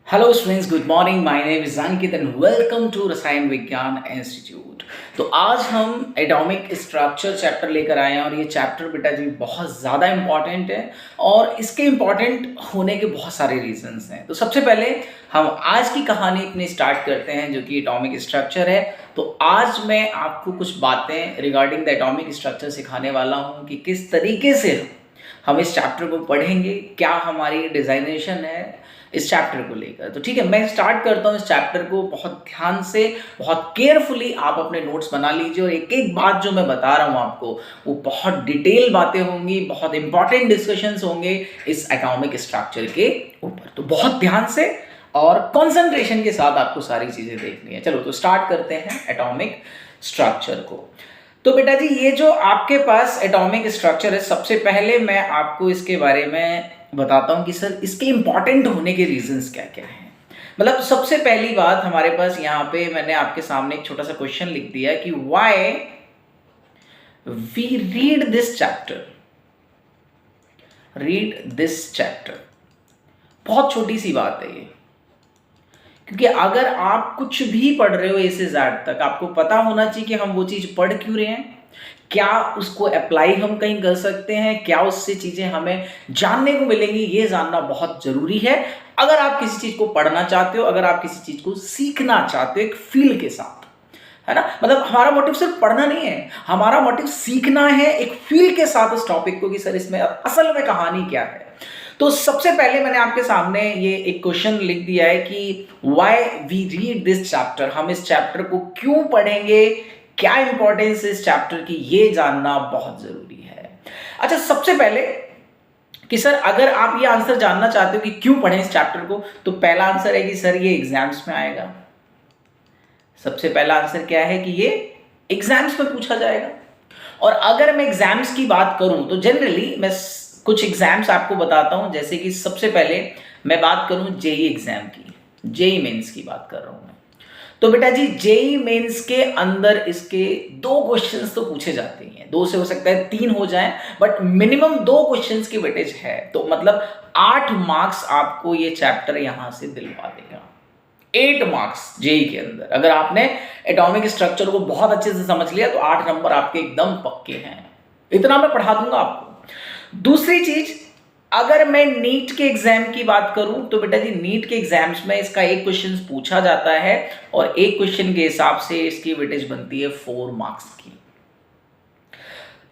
Hello students, good morning. My name is Ankit and welcome to Rasayan Vigyan institute. तो आज हम atomic structure chapter लेकर आए हैं और ये चैप्टर बेटा जी बहुत ज़्यादा इम्पॉर्टेंट है और इसके इम्पॉर्टेंट होने के बहुत सारे रीजंस हैं। तो सबसे पहले हम आज की कहानी अपनी स्टार्ट करते हैं जो कि एटॉमिक स्ट्रक्चर है। तो आज मैं आपको कुछ बातें रिगार्डिंग द एटॉमिक स्ट्रक्चर सिखाने वाला हूँ कि किस तरीके से हम इस चैप्टर को पढ़ेंगे, क्या हमारी डिज़ाइनेशन है इस चैप्टर को लेकर। तो ठीक है, मैं स्टार्ट करता हूँ इस चैप्टर को। बहुत ध्यान से, बहुत केयरफुली आप अपने नोट्स बना लीजिए और एक एक बात जो मैं बता रहा हूँ आपको वो बहुत डिटेल बातें होंगी, बहुत इंपॉर्टेंट डिस्कशंस होंगे इस एटॉमिक स्ट्रक्चर के ऊपर। तो बहुत ध्यान से और कॉन्सेंट्रेशन के साथ आपको सारी चीज़ें देखनी है। चलो तो स्टार्ट करते हैं एटॉमिक स्ट्रक्चर को। तो बेटा जी ये जो आपके पास एटॉमिक स्ट्रक्चर है, सबसे पहले मैं आपको इसके बारे में बताता हूँ कि सर इसके इम्पॉर्टेंट होने के रीजंस क्या क्या हैं। मतलब सबसे पहली बात हमारे पास यहाँ पे मैंने आपके सामने एक छोटा सा क्वेश्चन लिख दिया कि why we read this chapter. Read this chapter, बहुत छोटी सी बात है ये, क्योंकि अगर आप कुछ भी पढ़ रहे हो ए से जेड तक, आपको पता होना चाहिए कि हम वो चीज़ पढ़ क्यों रहे हैं, क्या उसको अप्लाई हम कहीं कर सकते हैं, क्या उससे चीज़ें हमें जानने को मिलेंगी, ये जानना बहुत ज़रूरी है। अगर आप किसी चीज़ को पढ़ना चाहते हो, अगर आप किसी चीज़ को सीखना चाहते हो एक फील के साथ, है ना। मतलब हमारा मोटिव सिर्फ पढ़ना नहीं है, हमारा मोटिव सीखना है एक फील के साथ उस टॉपिक को कि सर इसमें असल में कहानी क्या है। तो सबसे पहले मैंने आपके सामने ये एक क्वेश्चन लिख दिया है कि why we read this chapter. हम इस चैप्टर को क्यों पढ़ेंगे, क्या इंपॉर्टेंस है इस चैप्टर की, ये जानना बहुत जरूरी है। अच्छा, सबसे पहले कि सर अगर आप ये आंसर जानना चाहते हो कि क्यों पढ़ें इस चैप्टर को, तो पहला आंसर है कि सर ये एग्जाम्स में आएगा। सबसे पहला आंसर क्या है कि ये एग्जाम्स में पूछा जाएगा। और अगर मैं एग्जाम्स की बात करूं तो जनरली मैं कुछ एग्जाम्स आपको बताता हूं, जैसे कि सबसे पहले मैं बात करूं जेई एग्जाम की, जेई मेंस की बात कर रहा हूं मैं। तो बेटा जी जेई मेंस के अंदर इसके दो क्वेश्चंस तो पूछे जाते हैं, दो से हो सकता है तीन हो जाएं, बट मिनिमम दो क्वेश्चंस की वेटेज है। तो मतलब 8 मार्क्स आपको ये चैप्टर यहां से दिलवा देगा। 8 मार्क्स जेई के अंदर। अगर आपने एटॉमिक स्ट्रक्चर को बहुत अच्छे से समझ लिया तो 8 नंबर आपके एकदम पक्के हैं। इतना मैं पढ़ा दूंगा आपको। दूसरी चीज, अगर मैं नीट के एग्जाम की बात करूं तो बेटा जी नीट के एग्जाम्स में इसका एक क्वेश्चन पूछा जाता है और एक क्वेश्चन के हिसाब से इसकी वेटेज बनती है 4 मार्क्स की।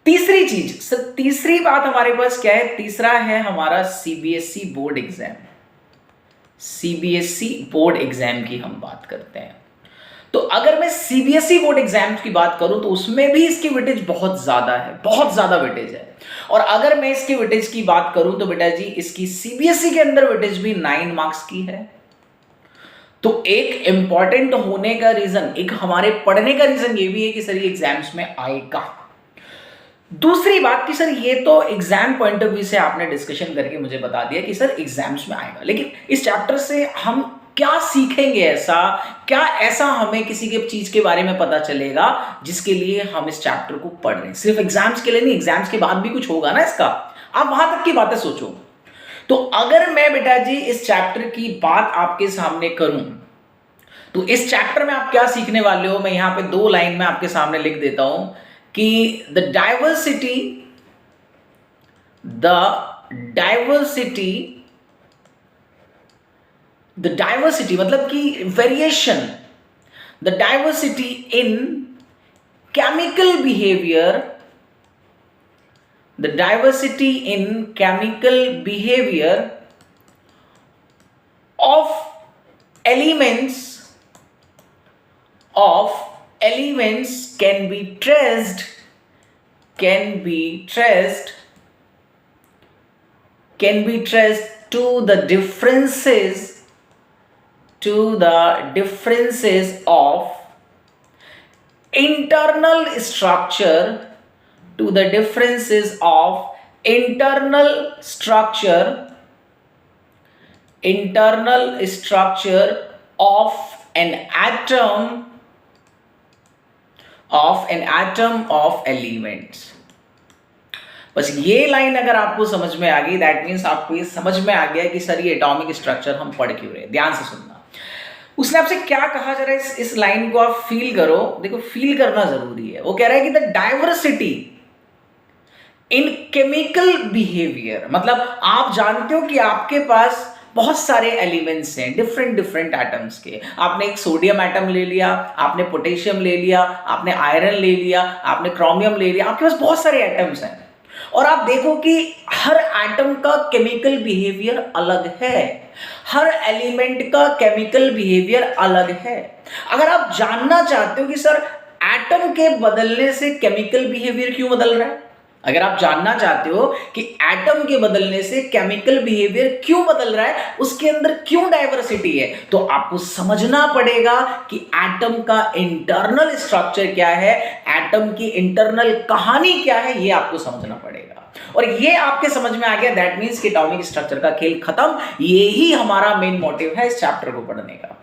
तीसरी चीज सर, तीसरी बात हमारे पास क्या है, तीसरा है हमारा CBSE board exam. CBSE board exam की हम बात करते हैं। तो अगर मैं सीबीएसई बोर्ड एग्जाम की बात करूं तो उसमें भी इसकी वेटेज बहुत ज्यादा है, बहुत ज्यादा वेटेज है। और अगर मैं इसकी वेटेज की बात करूं तो बेटा जी इसकी सीबीएसई के अंदर वेटेज भी 9 मार्क्स की है। तो एक इंपॉर्टेंट होने का रीजन, एक हमारे पढ़ने का रीजन ये भी है कि सर ये एग्जाम्स में आएगा। दूसरी बात कि सर ये तो एग्जाम पॉइंट ऑफ व्यू से आपने डिस्कशन करके मुझे बता दिया कि सर एग्जाम्स में आएगा, लेकिन इस चैप्टर से हम क्या सीखेंगे, ऐसा क्या ऐसा हमें किसी के चीज के बारे में पता चलेगा जिसके लिए हम इस चैप्टर को पढ़ रहे हैं। सिर्फ एग्जाम्स के लिए नहीं, एग्जाम्स के बाद भी कुछ होगा ना इसका, आप वहां तक की बातें सोचो। तो अगर मैं बेटा जी इस चैप्टर की बात आपके सामने करूं तो इस चैप्टर में आप क्या सीखने वाले हो, मैं यहां पे 2 लाइन में आपके सामने लिख देता हूं कि द डाइवर्सिटी द डाइवर्सिटी मतलब कि variation, the diversity in chemical behaviour, the diversity in chemical behaviour of elements can be traced to the differences of internal structure, to the differences of internal structure of an atom of elements। बस ये line अगर आपको समझ में आ गई, that means आपको ये समझ में आ गया कि सर ये एटॉमिक स्ट्रक्चर हम पढ़ क्यों रहे हैं। ध्यान से सुनना। उसने आपसे क्या कहा, जरा इस लाइन को आप फील करो। देखो, फील करना जरूरी है। वो कह रहा है कि the diversity in chemical behaviour, मतलब आप जानते हो कि आपके पास बहुत सारे एलिमेंट्स हैं, डिफरेंट डिफरेंट एटम्स के। आपने एक सोडियम एटम ले लिया, आपने पोटेशियम ले लिया, आपने आयरन ले लिया, आपने क्रोमियम ले लिया, आपके पास बहुत सारे एटम्स हैं। और आप देखो कि हर एटम का केमिकल बिहेवियर अलग है, हर एलिमेंट का केमिकल बिहेवियर अलग है। अगर आप जानना चाहते हो कि सर एटम के बदलने से केमिकल बिहेवियर क्यों बदल रहा है, अगर आप जानना चाहते हो कि एटम के बदलने से केमिकल बिहेवियर क्यों बदल रहा है, उसके अंदर क्यों डाइवर्सिटी है, तो आपको समझना पड़ेगा कि एटम का इंटरनल स्ट्रक्चर क्या है, एटम की इंटरनल कहानी क्या है, ये आपको समझना पड़ेगा। और ये आपके समझ में आ गया, दैट मीन्स कि एटॉमिक स्ट्रक्चर का खेल खत्म। यही हमारा मेन मोटिव है इस चैप्टर को पढ़ने का।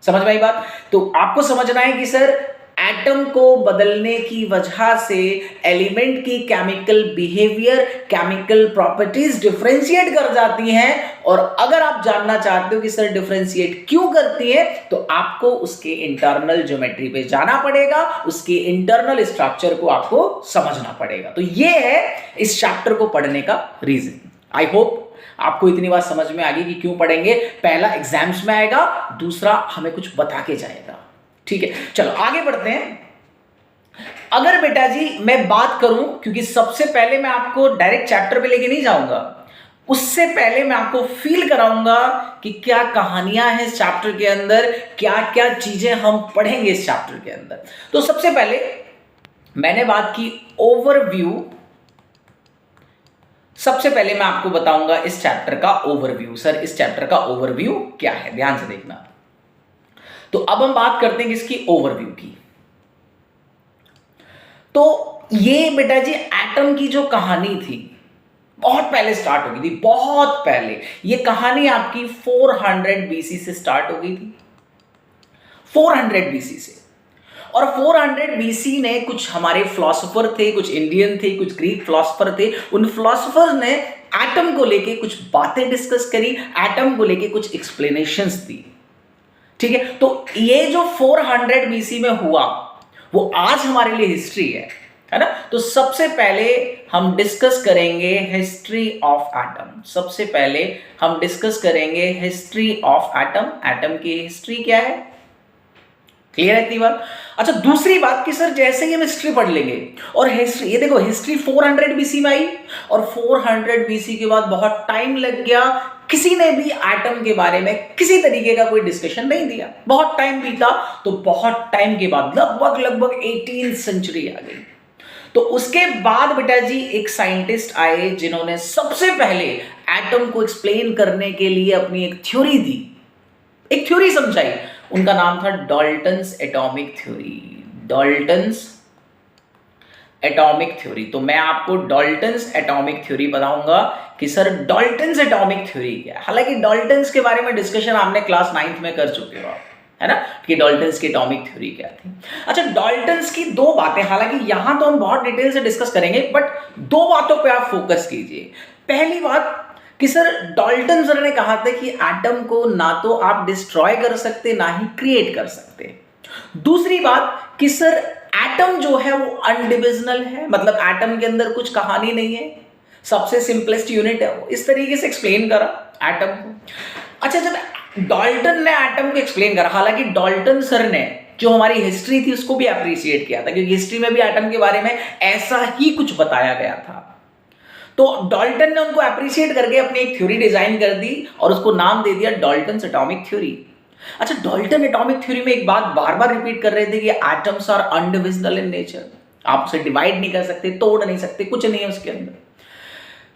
समझ में आई बात? तो आपको समझना है कि सर एटम को बदलने की वजह से एलिमेंट की chemical behaviour, chemical properties differentiate कर जाती हैं। और अगर आप जानना चाहते हो कि सर डिफरेंशिएट क्यों करती है, तो आपको उसके इंटरनल ज्योमेट्री पे जाना पड़ेगा, उसके इंटरनल स्ट्रक्चर को आपको समझना पड़ेगा। तो ये है इस चैप्टर को पढ़ने का रीजन। आई होप आपको इतनी बात समझ में आ गई कि क्यों पढ़ेंगे। पहला एग्जाम्स में आएगा, दूसरा हमें कुछ बता के जाएगा। ठीक है, चलो आगे बढ़ते हैं। अगर बेटा जी मैं बात करूं, क्योंकि सबसे पहले मैं आपको डायरेक्ट चैप्टर पे लेके नहीं जाऊंगा, उससे पहले मैं आपको फील कराऊंगा कि क्या कहानियां हैं इस चैप्टर के अंदर, क्या क्या चीजें हम पढ़ेंगे इस चैप्टर के अंदर। तो सबसे पहले मैंने बात की ओवरव्यू। सबसे पहले मैं आपको बताऊंगा इस चैप्टर का ओवरव्यू। सर इस चैप्टर का ओवरव्यू क्या है, ध्यान से देखना। तो अब हम बात करते हैं इसकी ओवरव्यू की। तो ये बेटा जी एटम की जो कहानी थी बहुत पहले स्टार्ट हो गई थी, बहुत पहले। ये कहानी आपकी 400 बीसी से स्टार्ट हो गई थी, 400 बीसी से। और 400 बीसी ने कुछ हमारे फिलोसोफर थे, कुछ इंडियन थे, कुछ ग्रीक फिलोसोफर थे। उन फिलोसोफर ने एटम को लेके कुछ बातें डिस्कस करी, एटम को लेके कुछ एक्सप्लेनेशंस दी। ठीक है, तो ये जो 400 बीसी में हुआ वो आज हमारे लिए हिस्ट्री है ना। तो सबसे पहले हम डिस्कस करेंगे हिस्ट्री ऑफ एटम। सबसे पहले हम डिस्कस करेंगे हिस्ट्री ऑफ एटम। एटम की हिस्ट्री क्या है, क्लियर है इतनी बात? अच्छा, दूसरी बात कि सर जैसे ही हम हिस्ट्री पढ़ लेंगे, और हिस्ट्री, ये देखो हिस्ट्री 400 बीसी में आई, और 400 बीसी के बाद बहुत टाइम लग गया, किसी ने भी एटम के बारे में किसी तरीके का कोई डिस्कशन नहीं दिया। बहुत टाइम बीता, तो बहुत टाइम के बाद लगभग 18th सेंचुरी आ गई। तो उसके बाद बेटा जी एक साइंटिस्ट आए जिन्होंने सबसे पहले एटम को एक्सप्लेन करने के लिए अपनी एक थ्योरी दी, एक थ्योरी समझाई। उनका नाम था Dalton's atomic theory. Dalton's atomic theory. तो मैं आपको डाल्टन्स एटॉमिक थ्योरी बताऊंगा कि सर डाल्टन्स एटॉमिक थ्योरी क्या है। हालांकि डाल्टन्स के बारे में डिस्कशन आपने क्लास 9th में कर चुके हो, है ना, कि डाल्टन्स की एटॉमिक थ्योरी क्या थी। अच्छा, डाल्टन्स की दो बातें, हालांकि यहां तो हम बहुत डिटेल से डिस्कस करेंगे, बट दो बातों पे आप फोकस कीजिए। पहली बात कि सर डाल्टन सर ने कहा था कि एटम को ना तो आप डिस्ट्रॉय कर सकते ना ही क्रिएट कर सकते। दूसरी बात कि सर एटम जो है वो अनडिविजनल है, मतलब एटम के अंदर कुछ कहानी नहीं है, सबसे सिंपलेस्ट यूनिट है वो। इस तरीके से एक्सप्लेन करा एटम को। अच्छा, जब डाल्टन ने एटम को एक्सप्लेन करा, हालांकि डाल्टन सर ने जो हमारी हिस्ट्री थी उसको भी अप्रिशिएट किया था, क्योंकि हिस्ट्री में भी एटम के बारे में ऐसा ही कुछ बताया गया था। तो डाल्टन ने उनको अप्रिशिएट करके अपनी एक थ्योरी डिजाइन कर दी और उसको नाम दे दिया डाल्टन्स एटॉमिक थ्योरी। अच्छा, डाल्टन एटॉमिक थ्योरी में एक बात बार बार रिपीट कर रहे थे कि एटम्स आर अनडिविजिबल इन नेचर, आप उसे डिवाइड नहीं कर सकते, तोड़ नहीं सकते, कुछ नहीं है उसके अंदर।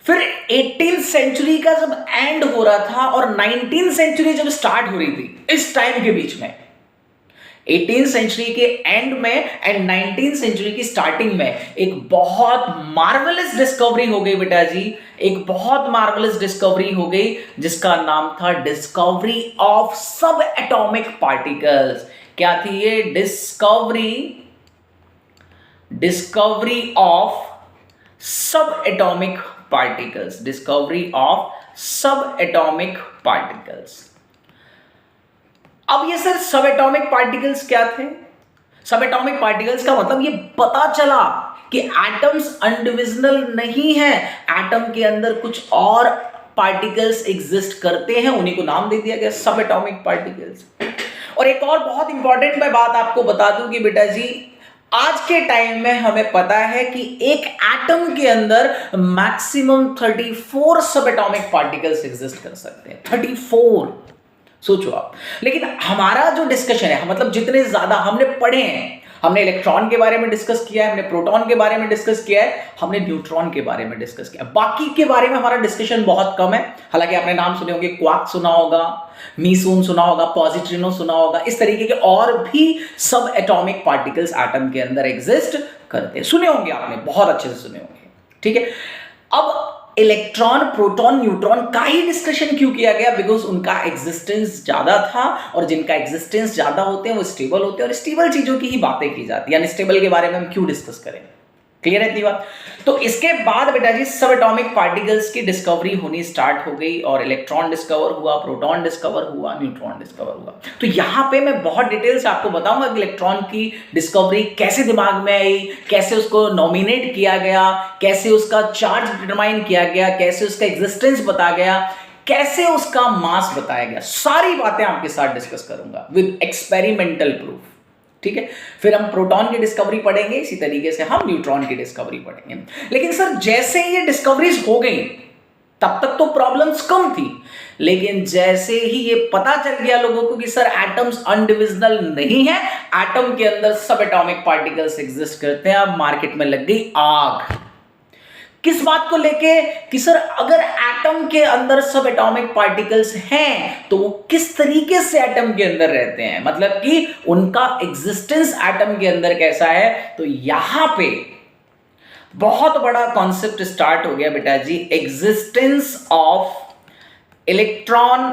फिर 18th सेंचुरी का जब एंड हो रहा था और 19th सेंचुरी जब स्टार्ट हो रही थी, इस टाइम के बीच में 18th सेंचुरी के एंड में एंड 19th सेंचुरी की स्टार्टिंग में एक बहुत मार्वेलस डिस्कवरी हो गई बेटा जी। एक बहुत मार्वेलस डिस्कवरी हो गई जिसका नाम था डिस्कवरी ऑफ सब एटॉमिक पार्टिकल्स। क्या थी ये डिस्कवरी ऑफ सब एटॉमिक पार्टिकल्स, डिस्कवरी ऑफ सब एटॉमिक पार्टिकल्स। अब ये सर सब एटॉमिक पार्टिकल्स क्या थे? सब एटॉमिक पार्टिकल्स का मतलब ये पता चला कि एटम्स अनडिविजिबल नहीं है, एटम के अंदर कुछ और पार्टिकल्स एग्जिस्ट करते हैं, उन्हीं को नाम दे दिया गया सब एटॉमिक पार्टिकल्स। और एक और बहुत इंपॉर्टेंट मैं बात आपको बता दूं कि बेटा जी आज के टाइम में हमें पता है कि एक एटम के अंदर मैक्सिमम 34 सब एटॉमिक पार्टिकल्स एग्जिस्ट कर सकते हैं, 34। सोचो आप। लेकिन हमारा जो डिस्कशन है, मतलब जितने ज्यादा हमने पढ़े हैं, हमने इलेक्ट्रॉन के बारे में डिस्कस किया है, हमने प्रोटॉन के बारे में डिस्कस किया है, हमने न्यूट्रॉन के बारे में डिस्कस किया है। बाकी के बारे में हमारा डिस्कशन बहुत कम है। हालांकि आपने नाम सुने होंगे, क्वार्क सुना होगा, मीसोन सुना होगा, पॉजिट्रिनो सुना होगा, इस तरीके के और भी सब एटॉमिक पार्टिकल्स एटम के अंदर एग्जिस्ट करते हैं। सुने होंगे आपने, बहुत अच्छे से सुने होंगे। ठीक है, अब इलेक्ट्रॉन, प्रोटॉन, न्यूट्रॉन का ही डिस्कशन क्यों किया गया? बिकॉज उनका एग्जिस्टेंस ज्यादा था, और जिनका एग्जिस्टेंस ज्यादा होते हैं वो स्टेबल होते हैं, और स्टेबल चीजों की ही बातें की जाती है। यानी स्टेबल के बारे में हम क्यों डिस्कस करें? क्लियर है इतनी बात? तो इसके बाद बेटा जी सब एटॉमिक पार्टिकल्स की डिस्कवरी होनी स्टार्ट हो गई, और इलेक्ट्रॉन डिस्कवर हुआ, प्रोटॉन डिस्कवर हुआ, न्यूट्रॉन डिस्कवर हुआ। तो यहां पे मैं बहुत डिटेल से आपको बताऊंगा कि इलेक्ट्रॉन की डिस्कवरी कैसे दिमाग में आई, कैसे उसको नॉमिनेट किया गया, कैसे उसका चार्ज डिटरमाइन किया गया, कैसे उसका एग्जिस्टेंस बताया गया, कैसे उसका मास बताया गया। सारी बातें आपके साथ डिस्कस करूंगा विद एक्सपेरिमेंटल प्रूफ। ठीक है, फिर हम प्रोटॉन की डिस्कवरी पढ़ेंगे, इसी तरीके से हम न्यूट्रॉन की डिस्कवरी पढ़ेंगे। लेकिन सर जैसे ही ये डिस्कवरीज हो गई, तब तक तो प्रॉब्लम्स कम थी, लेकिन जैसे ही ये पता चल गया लोगों को कि सर एटम्स अनडिविजिबल नहीं है, एटम के अंदर सब एटॉमिक पार्टिकल्स एग्जिस्ट करते हैं, अब मार्केट में लग गई आग। किस बात को लेके? कि सर अगर एटम के अंदर सब एटॉमिक पार्टिकल्स हैं तो वो किस तरीके से एटम के अंदर रहते हैं, मतलब कि उनका एग्जिस्टेंस एटम के अंदर कैसा है। तो यहां पे बहुत बड़ा कॉन्सेप्ट स्टार्ट हो गया बेटा जी, existence of electron,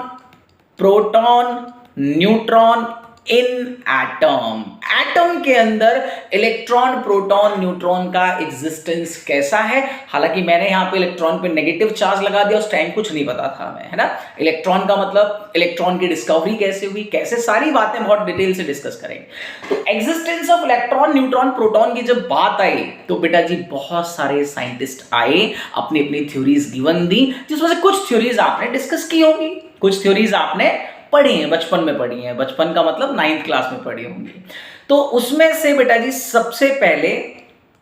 proton, neutron in atom. Atom के अंदर इलेक्ट्रॉन, प्रोटॉन, न्यूट्रॉन का एग्जिस्टेंस कैसा है। हालांकि मैंने यहां पे इलेक्ट्रॉन पे नेगेटिव चार्ज लगा दिया, उस टाइम कुछ नहीं पता था हमें, है ना। इलेक्ट्रॉन का मतलब इलेक्ट्रॉन की डिस्कवरी कैसे हुई, कैसे, सारी बातें बहुत डिटेल से डिस्कस करेंगे। तो existence of electron, neutron, proton की जब बात आई तो बेटा जी बहुत सारे साइंटिस्ट आए, अपनी अपनी थ्योरीज गिवन दी, जिसमें से कुछ थ्योरीज आपने डिस्कस की होंगी, कुछ थ्योरीज आपने पढ़ी हैं, बचपन में पढ़ी हैं। बचपन का मतलब 9th क्लास में पढ़ी होंगी। तो उसमें से बेटा जी सबसे पहले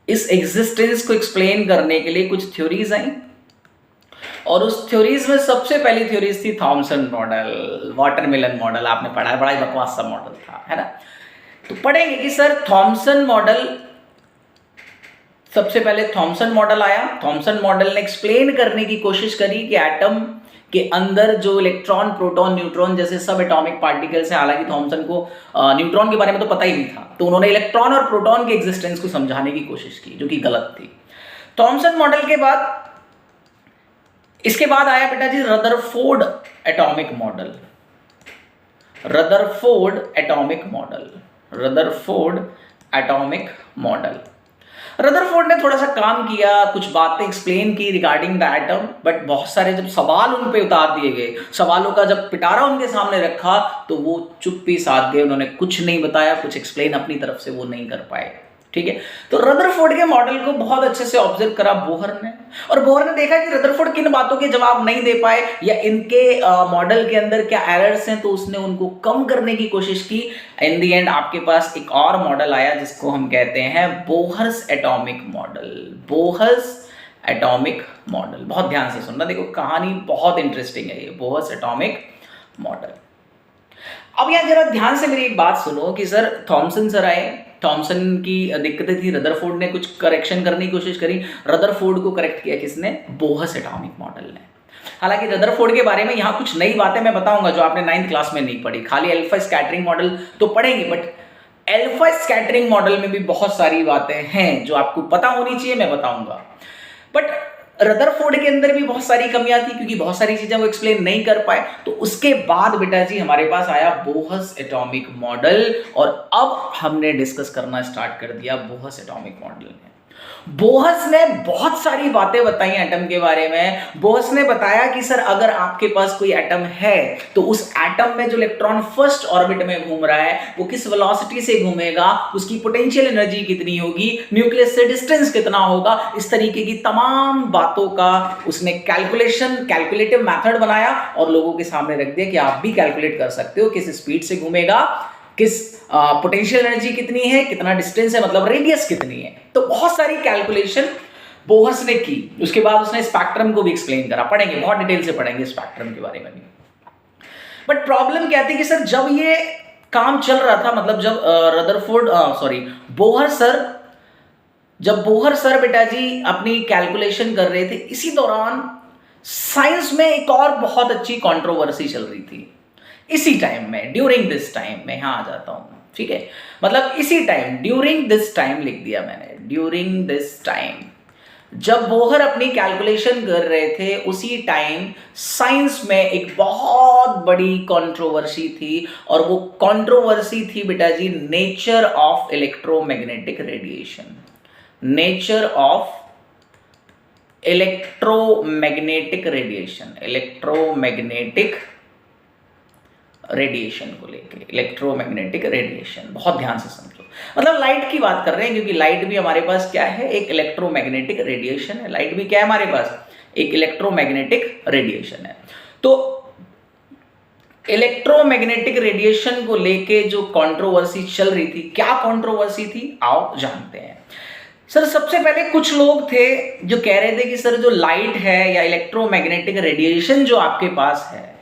इस एग्जिस्टेंस को एक्सप्लेन करने के लिए कुछ थ्योरीज आई, और उस थ्योरीज में सबसे पहली थ्योरीज थी थॉमसन मॉडल, वाटरमेलन मॉडल। आपने पढ़ा है, बड़ा ही बकवास सा मॉडल था, है ना। तो पढ़ेंगे कि सर थॉमसन मॉडल, सबसे पहले थॉमसन मॉडल आया। थॉमसन मॉडल ने एक्सप्लेन करने की कोशिश करी कि एटम के अंदर जो इलेक्ट्रॉन, प्रोटॉन, न्यूट्रॉन जैसे सब एटॉमिक पार्टिकल्स हैं। हालांकि थॉमसन को न्यूट्रॉन के बारे में तो पता ही नहीं था, तो उन्होंने इलेक्ट्रॉन और प्रोटॉन के एग्जिस्टेंस को समझाने की कोशिश की, जो कि गलत थी। थॉमसन मॉडल के बाद, इसके बाद आया बेटा जी Rutherford atomic model. Rutherford atomic model, Rutherford atomic model. Rutherford ने थोड़ा सा काम किया, कुछ बातें एक्सप्लेन की रिगार्डिंग द एटम, बट बहुत सारे जब सवाल उन पे उतार दिए गए, सवालों का जब पिटारा उनके सामने रखा तो वो चुप्पी साध गए, उन्होंने कुछ नहीं बताया, कुछ एक्सप्लेन अपनी तरफ से वो नहीं कर पाए। ठीक है, तो रदरफोर्ड के मॉडल को बहुत अच्छे से ऑब्जर्व करा बोहर ने, और बोहर ने देखा कि रदरफोर्ड किन बातों के जवाब नहीं दे पाए या इनके मॉडल के अंदर क्या एरर्स हैं, तो उसने उनको कम करने की कोशिश की। इन दी एंड आपके पास एक और मॉडल आया जिसको हम कहते हैं Bohr's atomic model. Bohr's atomic model, बहुत ध्यान से सुनना, देखो कहानी बहुत इंटरेस्टिंग है ये बोहर्स एटॉमिक मॉडल। अब यहां जरा ध्यान से मेरी एक बात सुनो कि सर थॉमसन सर आए, थॉमसन की दिक्कतें थी, रदरफोर्ड ने कुछ करेक्शन करने की कोशिश करी, रदरफोर्ड को करेक्ट किया किसने? बोहर्स एटॉमिक मॉडल ने। हालांकि रदरफोर्ड के बारे में यहाँ कुछ नई बातें मैं बताऊंगा जो आपने 9th क्लास में नहीं पढ़ी। खाली अल्फा स्कैटरिंग मॉडल तो पढ़ेंगे, बट अल्फा स्कैटरिंग मॉडल में भी बहुत सारी बातें हैं जो आपको पता होनी चाहिए, मैं बताऊंगा। बट रदरफोर्ड के अंदर भी बहुत सारी कमियां थी, क्योंकि बहुत सारी चीजें वो एक्सप्लेन नहीं कर पाए। तो उसके बाद बेटा जी हमारे पास आया बोहर्स एटॉमिक मॉडल, और अब हमने डिस्कस करना स्टार्ट कर दिया बोहर्स एटॉमिक मॉडल में। बोहस ने बहुत सारी बातें बताई एटम के बारे में। बोहस ने बताया कि सर अगर आपके पास कोई एटम है तो उस एटम में जो इलेक्ट्रॉन फर्स्ट ऑर्बिट में घूम रहा है वो किस वेलोसिटी से घूमेगा, उसकी पोटेंशियल एनर्जी कितनी होगी, न्यूक्लियस से डिस्टेंस कितना होगा, इस तरीके की तमाम बातों का उसने कैलकुलेटिव मेथड बनाया और लोगों के सामने रख दिया कि आप भी कैलकुलेट कर सकते हो किस स्पीड से घूमेगा, किस पोटेंशियल एनर्जी कितनी है, कितना डिस्टेंस है, मतलब रेडियस कितनी है। तो बहुत सारी कैलकुलेशन बोहस ने की। उसके बाद उसने स्पेक्ट्रम को भी एक्सप्लेन करा, पढ़ेंगे बहुत डिटेल से पढ़ेंगे स्पेक्ट्रम के बारे में भी। बट प्रॉब्लम क्या थी कि सर जब ये काम चल रहा था, मतलब जब बोहर सर बेटा जी अपनी कैलकुलेशन कर रहे थे, इसी दौरान साइंस में एक और बहुत अच्छी कंट्रोवर्सी चल रही थी। इसी टाइम में, ड्यूरिंग दिस टाइम में, यहां आ जाता हूं, ठीक है, मतलब इसी टाइम, ड्यूरिंग दिस टाइम लिख दिया मैंने, ड्यूरिंग दिस टाइम जब बोहर अपनी कैलकुलेशन कर रहे थे, उसी टाइम साइंस में एक बहुत बड़ी कंट्रोवर्सी थी। और वो कंट्रोवर्सी थी बेटा जी nature of electromagnetic radiation. Nature of electromagnetic radiation को लेके, इलेक्ट्रोमैग्नेटिक रेडिएशन बहुत ध्यान से समझो। मतलब लाइट की बात कर रहे हैं, क्योंकि लाइट भी हमारे पास क्या है, एक इलेक्ट्रोमैग्नेटिक रेडिएशन है। लाइट भी क्या है हमारे पास, एक इलेक्ट्रोमैग्नेटिक रेडिएशन है। तो इलेक्ट्रोमैग्नेटिक रेडिएशन को लेके जो कंट्रोवर्सी चल रही थी, क्या कंट्रोवर्सी थी आओ जानते हैं। सर सबसे पहले कुछ लोग थे जो कह रहे थे कि सर जो लाइट है या इलेक्ट्रोमैग्नेटिक रेडिएशन जो आपके पास है,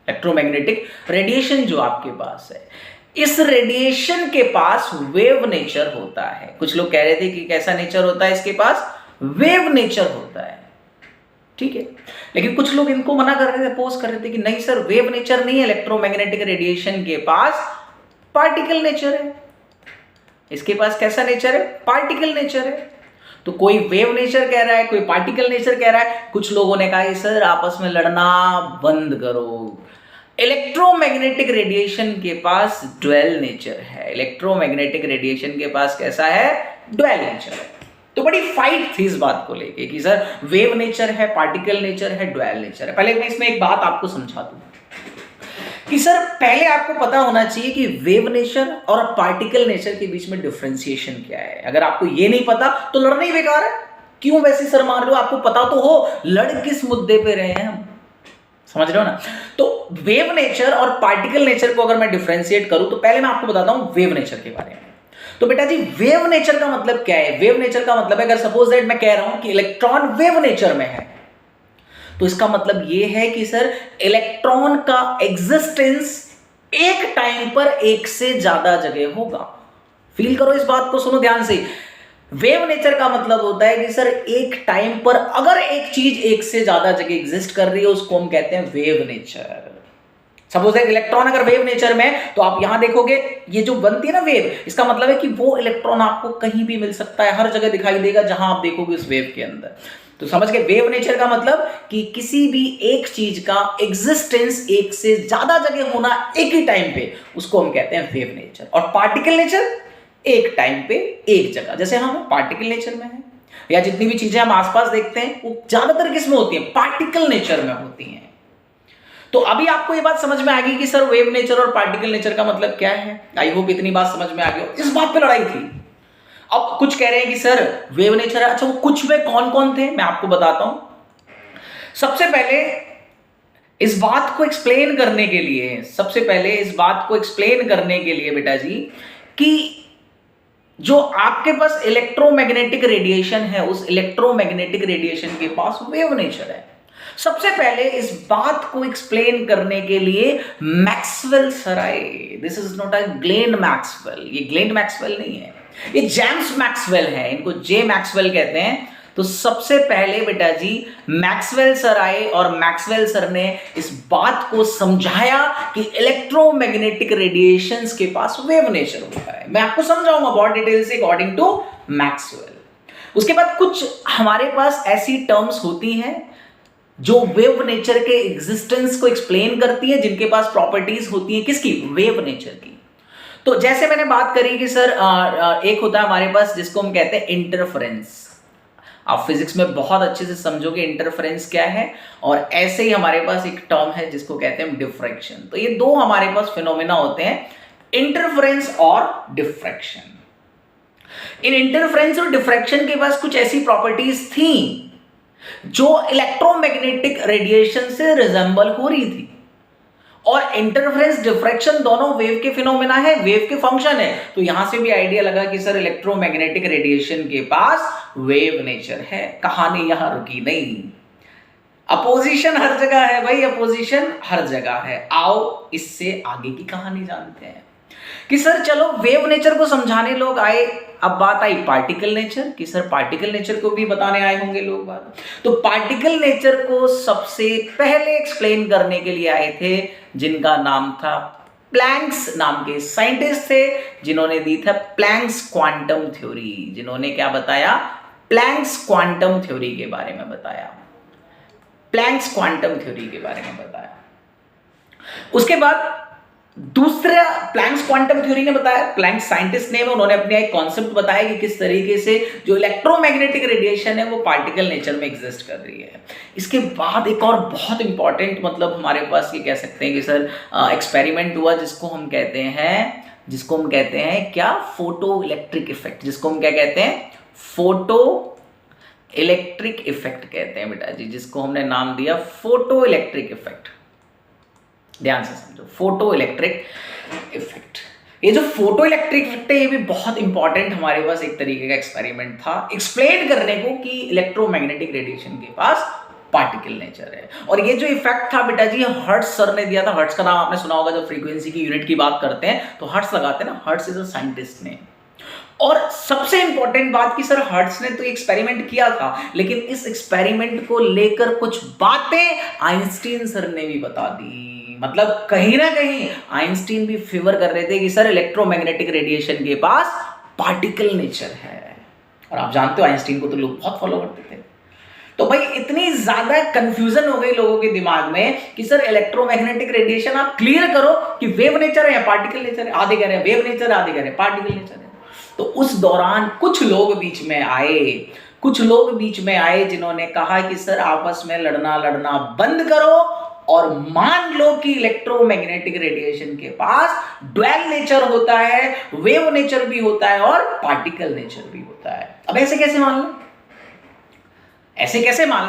इलेक्ट्रोमैग्नेटिक रेडिएशन जो आपके पास है, इस रेडिएशन के पास वेव नेचर होता है। कुछ लोग कह रहे थे कि कैसा नेचर होता है इसके पास, वेव नेचर होता है, ठीक है। लेकिन कुछ लोग इनको मना कर रहे थे, अपोज कर रहे थे कि नहीं सर वेव नेचर नहीं है, इलेक्ट्रोमैग्नेटिक रेडिएशन के पास पार्टिकल नेचर है। इसके पास कैसा नेचर है, पार्टिकल नेचर है। तो कोई वेव नेचर कह रहा है, कोई पार्टिकल नेचर कह रहा है। कुछ लोगों ने कहा कि सर आपस में लड़ना बंद करो, इलेक्ट्रोमैग्नेटिक रेडिएशन के पास ड्वेल नेचर है। इलेक्ट्रोमैग्नेटिक रेडिएशन के पास कैसा है, ड्वेल नेचर है। तो बड़ी फाइट थी इस बात को लेके कि सर वेव नेचर है, पार्टिकल नेचर है, ड्वेल नेचर है। पहले मैं इसमें एक बात आपको समझा दूं कि सर पहले आपको पता होना चाहिए कि वेव नेचर और पार्टिकल नेचर के बीच में डिफरेंशिएशन क्या है। अगर आपको ये नहीं पता तो लड़ना ही बेकार है। क्यों वैसे सर मार रहे हो, आपको पता तो हो, लड़ किस मुद्दे पे रहे हैं हम, समझ रहे हो ना। तो वेव नेचर और पार्टिकल नेचर को अगर मैं डिफरेंशिएट करूं तो पहले मैं आपको बताता हूं वेव नेचर के बारे में। तो बेटा जी वेव नेचर का मतलब क्या है, वेव नेचर का मतलब है अगर सपोज दैट मैं कह रहा हूं कि इलेक्ट्रॉन वेव नेचर में है, तो इसका मतलब यह है कि सर इलेक्ट्रॉन का एग्जिस्टेंस एक टाइम पर एक से ज्यादा जगह होगा। फील करो इस बात को, सुनो ध्यान से। वेव नेचर का मतलब होता है कि सर एक टाइम पर अगर एक चीज एक से ज्यादा जगह एग्जिस्ट कर रही है उसको हम कहते हैं wave nature. Suppose that electron अगर वेव नेचर में, तो आप यहां देखोगे ये जो बनती है ना वेव, इसका मतलब है कि वो इलेक्ट्रॉन आपको कहीं भी मिल सकता है, हर जगह दिखाई देगा जहां आप देखोगे उस वेव के अंदर। तो समझ गए, वेव नेचर का मतलब कि किसी भी एक चीज का एग्जिस्टेंस एक से ज्यादा जगह होना एक ही टाइम पे, उसको हम कहते हैं वेव नेचर। और पार्टिकल नेचर एक टाइम पे एक जगह, जैसे हम पार्टिकल नेचर में हैं, या जितनी भी चीजें हम आसपास देखते हैं वो ज्यादातर किस में होती हैं, पार्टिकल नेचर में होती हैं। तो अभी आपको ये बात समझ में आ गई कि सर वेव नेचर और पार्टिकल नेचर का मतलब क्या है। आई होप इतनी बात समझ में आ गई हो। इस बात पे लड़ाई थी। अब कुछ कह रहे हैं कि सर वेव नेचर है, अच्छा वो कुछ में कौन कौन थे मैं आपको बताता हूं। सबसे पहले इस बात को एक्सप्लेन करने के लिए, बेटा जी, कि जो आपके पास इलेक्ट्रोमैग्नेटिक रेडिएशन है, उस इलेक्ट्रोमैग्नेटिक रेडिएशन के पास वेव नेचर है। सबसे पहले इस बात को एक्सप्लेन करने के लिए मैक्सवेल सर आए। This is not a Glenn Maxwell, ये ग्लेन मैक्सवेल नहीं है, ये जेम्स मैक्सवेल है, इनको जे मैक्सवेल कहते हैं। तो सबसे पहले बेटा जी मैक्सवेल सर आए और मैक्सवेल सर ने इस बात को समझाया कि इलेक्ट्रोमैग्नेटिक रेडिएशंस के पास वेव नेचर होता है। मैं आपको समझाऊंगा बहुत डिटेल से अकॉर्डिंग टू मैक्सवेल। उसके बाद कुछ हमारे पास ऐसी टर्म्स होती हैं जो वेव नेचर के एग्जिस्टेंस को एक्सप्लेन करती है, जिनके पास प्रॉपर्टीज होती हैं किसकी, वेव नेचर की। तो जैसे मैंने बात करी कि सर एक होता है हमारे पास जिसको हम कहते हैं इंटरफेरेंस। आप फिजिक्स में बहुत अच्छे से समझोगे इंटरफेरेंस क्या है। और ऐसे ही हमारे पास एक टर्म है जिसको कहते हैं डिफ्रैक्शन। तो ये दो हमारे पास फिनोमेना होते हैं, इंटरफेरेंस और डिफ्रैक्शन। इन इंटरफेरेंस और डिफ्रैक्शन के पास कुछ ऐसी प्रॉपर्टीज थी जो इलेक्ट्रोमैग्नेटिक रेडिएशन से रिजेंबल हो रही थी। और इंटरफेरेंस डिफ्रैक्शन दोनों वेव के फिनोमेना है, वेव के फंक्शन है। तो यहां से भी आइडिया लगा कि सर इलेक्ट्रोमैग्नेटिक रेडिएशन के पास वेव नेचर है। कहानी यहां रुकी नहीं, अपोजिशन हर जगह है भाई, अपोजिशन हर जगह है। आओ इससे आगे की कहानी जानते हैं कि सर चलो वेव नेचर को समझाने लोग आए। अब बात आई पार्टिकल नेचर कि सर पार्टिकल नेचर को भी बताने आए होंगे लोग बात। तो पार्टिकल नेचर को सबसे पहले एक्सप्लेन करने के लिए आए थे जिनका नाम था प्लैंक्स नाम के साइंटिस्ट थे, जिन्होंने दी था प्लैंक्स क्वांटम थ्योरी। जिन्होंने क्या बताया? प्लैंक्स क्वांटम थ्योरी के बारे में बताया, प्लैंक्स क्वांटम थ्योरी के बारे में बताया। उसके बाद दूसरा प्लैंक्स क्वांटम थ्योरी ने बताया, प्लैंक्स साइंटिस्ट ने उन्होंने अपने एक कॉन्सेप्ट बताया कि किस तरीके से जो इलेक्ट्रोमैग्नेटिक रेडिएशन है वो पार्टिकल नेचर में एग्जिस्ट कर रही है। इसके बाद एक और बहुत इंपॉर्टेंट मतलब हमारे पास ये कह सकते हैं कि सर एक्सपेरिमेंट हुआ जिसको हम कहते हैं क्या, फोटो इलेक्ट्रिक इफेक्ट। जिसको हम क्या कहते हैं? फोटो इलेक्ट्रिक इफेक्ट कहते हैं बेटा जी, जिसको हमने नाम दिया फोटो इलेक्ट्रिक इफेक्ट। ध्यान से समझो, फोटो इलेक्ट्रिक इफेक्ट। ये जो फोटो इलेक्ट्रिक इफेक्ट है ये भी बहुत इंपॉर्टेंट हमारे पास एक तरीके का एक्सपेरिमेंट था एक्सप्लेन करने को कि इलेक्ट्रोमैग्नेटिक रेडिएशन के पास पार्टिकल नेचर है। और ये जो इफेक्ट था बेटा जी हर्ट्ज सर ने दिया था। हर्ट्ज का नाम आपने सुना होगा, जब फ्रीक्वेंसी की यूनिट की बात करते हैं तो हर्ट्ज लगाते हैं ना, हर्ट्ज इज अ साइंटिस्ट ने। और सबसे इंपॉर्टेंट बात कि सर हर्ट्ज ने तो एक्सपेरिमेंट किया था, लेकिन इस एक्सपेरिमेंट को लेकर कुछ बातें आइंस्टीन सर ने भी बता दी। मतलब कहीं ना कहीं आइंस्टीन भी फेवर कर रहे थे कि सर इलेक्ट्रोमैग्नेटिक रेडिएशन के पास पार्टिकल नेचर है। और आप जानते हो आइंस्टीन को तो लोग बहुत फॉलो करते थे। तो भाई इतनी ज्यादा कंफ्यूजन हो गई लोगों के दिमाग में कि सर इलेक्ट्रोमैग्नेटिक रेडिएशन आप क्लियर करो कि वेव नेचर है या पार्टिकल नेचर है। आधे कह रहे हैं वेव नेचर है, आधे कह रहे हैं पार्टिकल नेचर है। तो उस दौरान कुछ लोग बीच में आए जिन्होंने कहा कि सर आपस में लड़ना बंद करो और मान लो कि इलेक्ट्रोमैग्नेटिक रेडिएशन के पास ड्वेल नेचर होता है, वेव नेचर भी होता है और पार्टिकल नेचर भी होता है। अब ऐसे कैसे मान लें?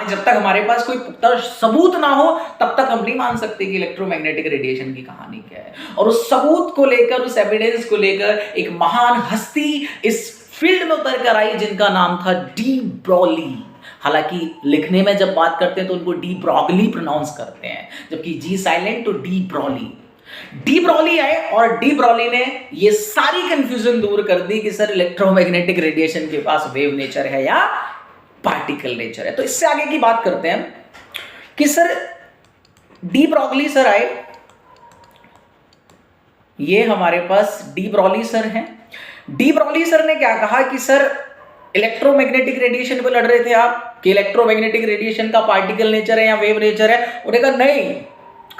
जब तक हमारे पास कोई पुख्ता सबूत ना हो तब तक हम नहीं मान सकते कि इलेक्ट्रोमैग्नेटिक रेडिएशन की कहानी क्या है। और उस सबूत को लेकर, उस एविडेंस को लेकर एक महान हस्ती इस फील्ड में उतर कर आई जिनका नाम था डी ब्रॉगली। हालांकि लिखने में जब बात करते हैं तो उनको डी ब्रॉगली प्रोनाउंस करते हैं, जबकि जी साइलेंट, तो डी ब्रॉगली आए और डी ब्रॉगली ने ये सारी कंफ्यूजन दूर कर दी कि सर इलेक्ट्रोमैग्नेटिक रेडिएशन के पास वेव नेचर है या पार्टिकल नेचर है। तो इससे आगे की बात करते हैं कि सर डी ब्रॉगली सर आए, ये हमारे पास डी ब्रॉगली सर हैं। डी ब्रॉगली सर ने क्या कहा कि सर इलेक्ट्रोमैग्नेटिक रेडिएशन पे लड़ रहे थे आप कि इलेक्ट्रोमैग्नेटिक रेडिएशन का पार्टिकल नेचर है या वेव नेचर है। उन्होंने कहा नहीं,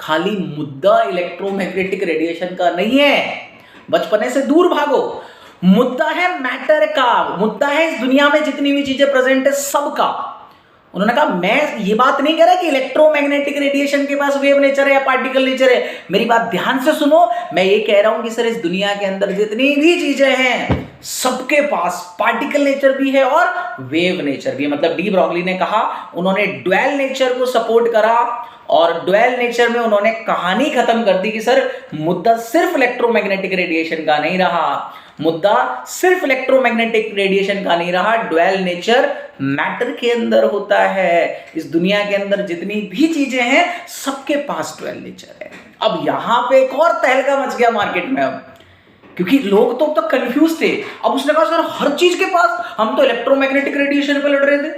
खाली मुद्दा इलेक्ट्रोमैग्नेटिक रेडिएशन का नहीं है, बचपने से दूर भागो। मुद्दा है मैटर का, मुद्दा है इस दुनिया में जितनी भी चीजें प्रेजेंट है सबका। उन्होंने कहा मैं ये बात नहीं कह रहा कि इलेक्ट्रोमैग्नेटिक रेडिएशन के पास वेव नेचर है या पार्टिकल नेचर है। मेरी बात ध्यान से सुनो, मैं ये कह रहा हूं कि सर इस दुनिया के अंदर जितनी भी चीजें हैं सबके पास पार्टिकल नेचर भी है और वेव नेचर भी है। मतलब डी ब्रॉगली ने कहा, उन्होंने ड्वेल नेचर को सपोर्ट करा और ड्वेल नेचर में उन्होंने कहानी खत्म कर दी कि सर मुद्दा सिर्फ इलेक्ट्रोमैग्नेटिक रेडिएशन का नहीं रहा, ड्वेल नेचर मैटर के अंदर होता है। इस दुनिया के अंदर जितनी भी चीजें हैं सबके पास ड्वेल नेचर है। अब यहां पे एक और तहलका मच गया मार्केट में, अब क्योंकि लोग तो अब तक कंफ्यूज थे। अब उसने कहा सर हर चीज के पास, हम तो इलेक्ट्रोमैग्नेटिक रेडिएशन पे लड़ रहे थे।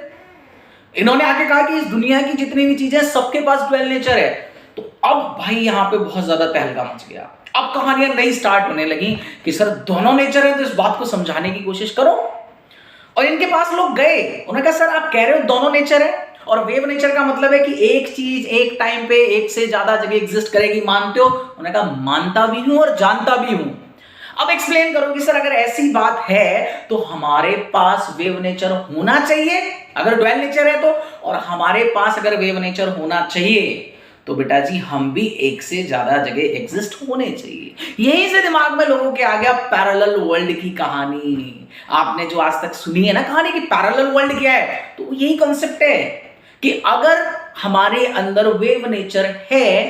इन्होंने आके कहा कि इस दुनिया की जितनी भी चीजें सबके पास ड्वेल नेचर है। तो अब भाई यहां पे बहुत ज्यादा तहलका मच गया। अब कहानियां नई स्टार्ट होने लगी कि सर दोनों नेचर है, तो इस बात को समझाने की कोशिश करो। और इनके पास लोग गए, उन्होंने कहा सर आप कह रहे हो दोनों नेचर है, और वेव नेचर का मतलब है कि एक चीज एक टाइम पे एक से ज्यादा जगह एग्जिस्ट करेगी, मानते हो? उन्होंने कहा मानता भी हूं और जानता भी हूं। अब एक्सप्लेन करो कि सर अगर ऐसी बात है तो हमारे पास वेव नेचर होना चाहिए, अगर डुअल नेचर है तो, और हमारे पास अगर वेव नेचर होना चाहिए तो बेटा जी हम भी एक से ज्यादा जगह एग्जिस्ट होने चाहिए। यहीं से दिमाग में लोगों के आ गया पैरेलल वर्ल्ड की कहानी। आपने जो आज तक सुनी है ना कहानी कि पैरेलल वर्ल्ड क्या है, तो यही कॉन्सेप्ट है कि अगर हमारे अंदर वेव नेचर है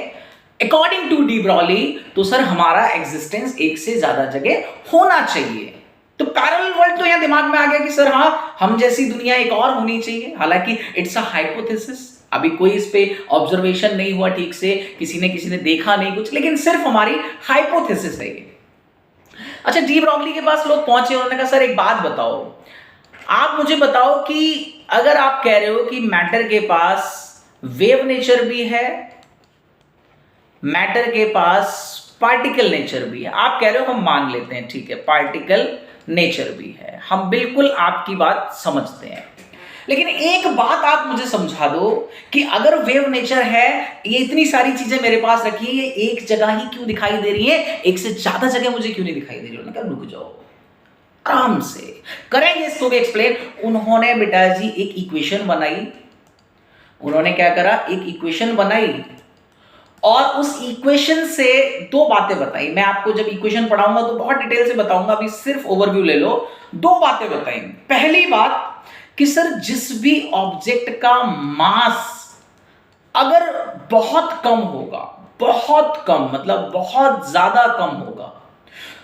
अकॉर्डिंग टू डी ब्रॉली तो सर हमारा एग्जिस्टेंस एक से ज्यादा जगह होना चाहिए। तो पैरेलल वर्ल्ड तो यहां दिमाग में आ गया कि सर हाँ हम जैसी दुनिया एक और होनी चाहिए। हालांकि इट्स अ हाइपोथेसिस, अभी कोई इस पे ऑब्जर्वेशन नहीं हुआ ठीक से, किसी ने देखा नहीं कुछ, लेकिन सिर्फ हमारी हाइपोथेसिस है ये। अच्छा, डी ब्रॉगली के पास लोग पहुंचे, उन्होंने कहा सर एक बात बताओ, आप मुझे बताओ कि अगर आप कह रहे हो कि मैटर के पास वेव नेचर भी है, मैटर के पास पार्टिकल नेचर भी है, आप कह रहे हो हम मान लेते हैं, ठीक है पार्टिकल नेचर भी है, हम बिल्कुल आपकी बात समझते हैं, लेकिन एक बात आप मुझे समझा दो कि अगर वेव नेचर है, ये इतनी सारी चीजें मेरे पास रखी है, ये एक जगह ही क्यों दिखाई दे रही है, एक से ज्यादा जगह मुझे क्यों नहीं दिखाई दे रही? उन्होंने कहा रुक जाओ, आराम से करेंगे इसको भी एक्सप्लेन। उन्होंने बेटा जी एक इक्वेशन बनाई, उन्होंने क्या करा, एक इक्वेशन बनाई और उस इक्वेशन से दो बातें बताई। मैं आपको जब इक्वेशन पढ़ाऊंगा तो बहुत डिटेल से बताऊंगा, अभी सिर्फ ओवरव्यू ले लो। दो बातें बताई। पहली बात कि सर जिस भी ऑब्जेक्ट का मास अगर बहुत कम होगा, बहुत कम मतलब बहुत ज्यादा कम होगा,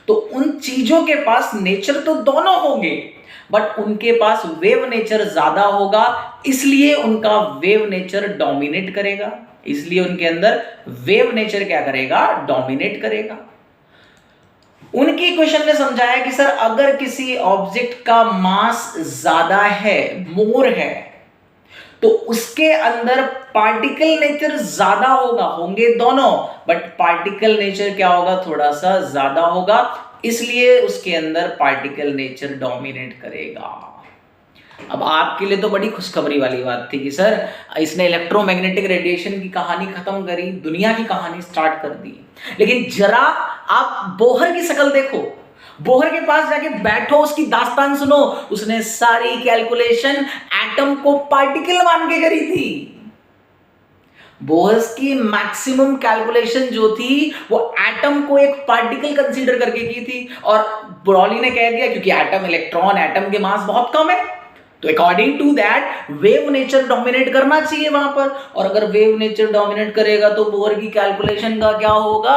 तो उन चीजों के पास नेचर तो दोनों होंगे बट उनके पास वेव नेचर ज्यादा होगा, इसलिए उनका वेव नेचर डोमिनेट करेगा, इसलिए उनके अंदर वेव नेचर क्या करेगा, डोमिनेट करेगा। उनकी क्वेश्चन ने समझाया कि सर अगर किसी ऑब्जेक्ट का मास ज्यादा है, मोर है, तो उसके अंदर पार्टिकल नेचर ज्यादा होगा, होंगे दोनों बट पार्टिकल नेचर क्या होगा, थोड़ा सा ज्यादा होगा, इसलिए उसके अंदर पार्टिकल नेचर डोमिनेट करेगा। अब आपके लिए तो बड़ी खुशखबरी वाली बात थी कि सर इसने इलेक्ट्रोमैग्नेटिक रेडिएशन की कहानी खत्म करी, दुनिया की कहानी स्टार्ट कर दी। लेकिन जरा आप बोहर की शक्ल देखो, बोहर के पास जाके बैठो, उसकी दास्तान सुनो, उसने सारी कैलकुलेशन एटम को पार्टिकल मान के करी थी। बोहर की मैक्सिमम कैलकुलेशन जो थी वो एटम को एक पार्टिकल कंसीडर करके की थी, और ब्रॉली ने कह दिया क्योंकि एटम, इलेक्ट्रॉन, एटम के मास बहुत कम है, तो according to that wave nature dominate करना चाहिए वहां पर, और अगर वेव नेचर डोमिनेट करेगा तो बोहर की कैलकुलेशन का क्या होगा।